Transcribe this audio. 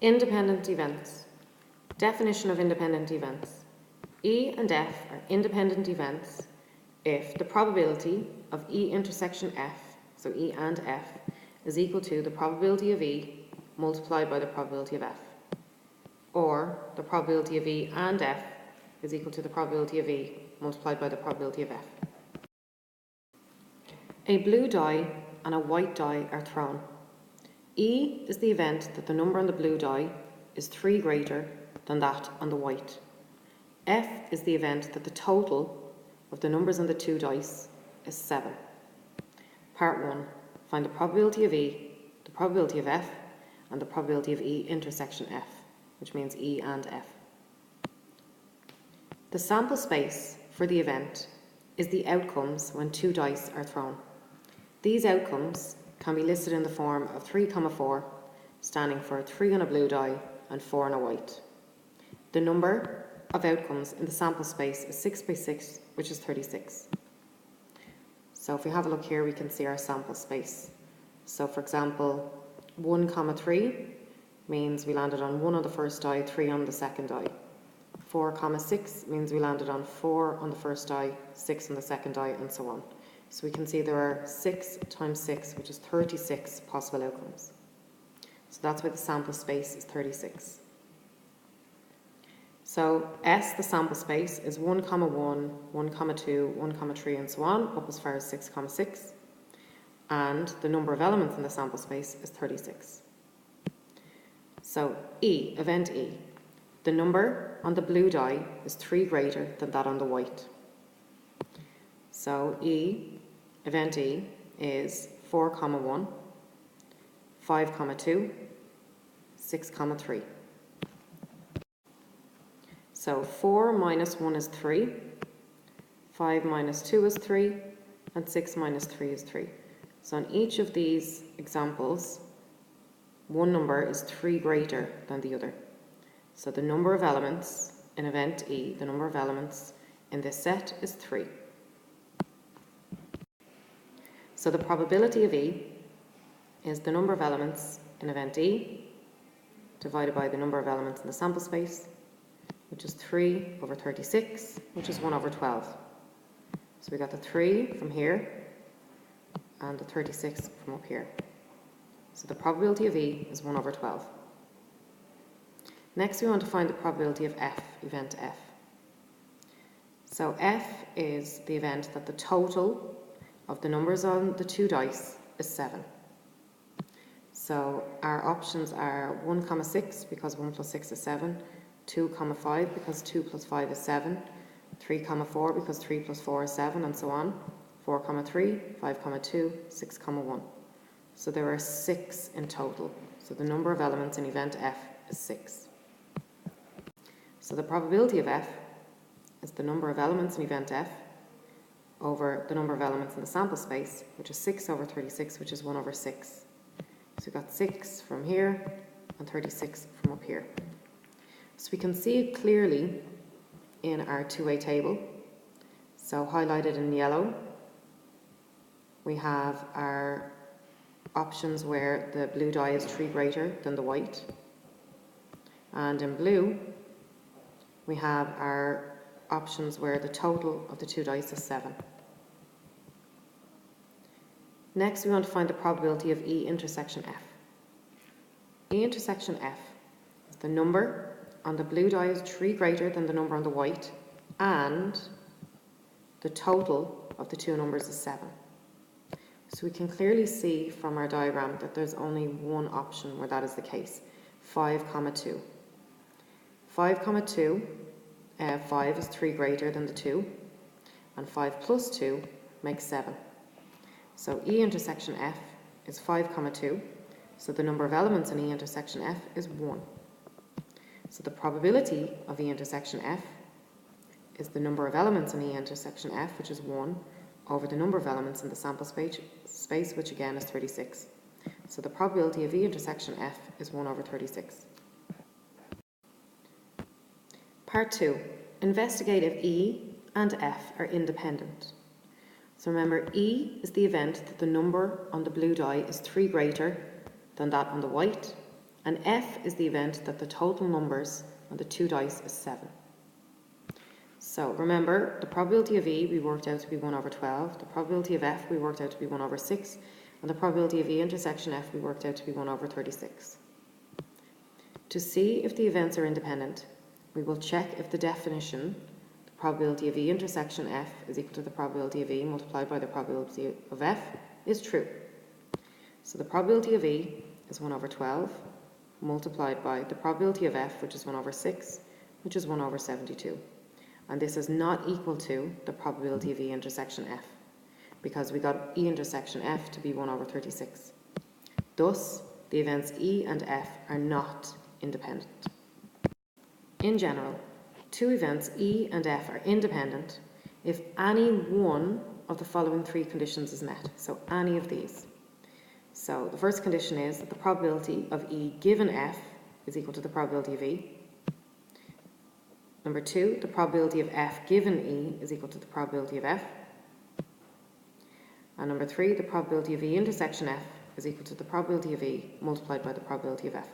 Independent events. Definition of independent events. E and F are independent events if the probability of E intersection F, so E and F, is equal to the probability of E multiplied by the probability of F, or the probability of E and F is equal to the probability of E multiplied by the probability of F. A blue die and a white die are thrown. E is the event that the number on the blue die is 3 greater than that on the white. F is the event that the total of the numbers on the two dice is 7. Part 1. Find the probability of E, the probability of F, and the probability of E intersection F, which means E and F. The sample space for the event is the outcomes when two dice are thrown. These outcomes can be listed in the form of 3, 4, standing for 3 on a blue die and 4 on a white. The number of outcomes in the sample space is 6 by 6, which is 36. So if we have a look here, we can see our sample space. So for example, 1, 3 means we landed on 1 on the first die, 3 on the second die. 4, 6 means we landed on 4 on the first die, 6 on the second die, and so on. So we can see there are 6 times 6, which is 36 possible outcomes. So that's why the sample space is 36. So S, the sample space, is 1, 1, 1, 2, 1, 3, and so on, up as far as 6, 6. And the number of elements in the sample space is 36. So E, event E. The number on the blue die is 3 greater than that on the white. So E, event E, is 4, 1, 5, 2, 6, 3. So 4 minus 1 is 3, 5 minus 2 is 3, and 6 minus 3 is 3. So in each of these examples, one number is 3 greater than the other. So the number of elements in event E, the number of elements in this set is 3. So the probability of E is the number of elements in event E divided by the number of elements in the sample space, which is 3 over 36, which is 1 over 12. So we got the 3 from here and the 36 from up here. So the probability of E is 1 over 12. Next we want to find the probability of F, event F. So F is the event that the total of the numbers on the two dice is 7. So our options are 1, 6, because 1 plus 6 is 7, 2, 5, because 2 plus 5 is 7, 3, 4, because 3 plus 4 is 7, and so on, 4, 3, 5, 2, 6, 1. So there are 6 in total. So the number of elements in event F is 6. So the probability of F is the number of elements in event F over the number of elements in the sample space, which is 6 over 36, which is 1 over 6. So we've got 6 from here and 36 from up here. So we can see it clearly in our two-way table. So highlighted in yellow, we have our options where the blue die is 3 greater than the white. And in blue, we have our options where the total of the two dice is 7. Next, we want to find the probability of E intersection F. E intersection F is the number on the blue die is 3 greater than the number on the white, and the total of the two numbers is 7. So we can clearly see from our diagram that there's only one option where that is the case, 5, 2. 5, 2, 5 is 3 greater than the 2, and 5 plus 2 makes 7. So E intersection F is 5, 2, so the number of elements in E intersection F is 1. So the probability of E intersection F is the number of elements in E intersection F, which is 1, over the number of elements in the sample space, which again is 36. So the probability of E intersection F is 1 over 36. Part 2. Investigate if E and F are independent. So remember, E is the event that the number on the blue die is 3 greater than that on the white, And F is the event that the total numbers on the 2 dice is 7. So remember, the probability of E we worked out to be 1 over 12, the probability of F we worked out to be 1 over 6, and the probability of E intersection F we worked out to be 1 over 36. To see if the events are independent, we will check if the definition, the probability of E intersection F is equal to the probability of E multiplied by the probability of F, is true. So the probability of E is 1 over 12 multiplied by the probability of F, which is 1 over 6, which is 1 over 72. And this is not equal to the probability of E intersection F, because we got E intersection F to be 1 over 36. Thus, the events E and F are not independent. In general, 2 events E and F are independent if any one of the following 3 conditions is met. So any of these. So the first condition is that the probability of E given F is equal to the probability of E. Number 2, the probability of F given E is equal to the probability of F. And number 3, the probability of E intersection F is equal to the probability of E multiplied by the probability of F.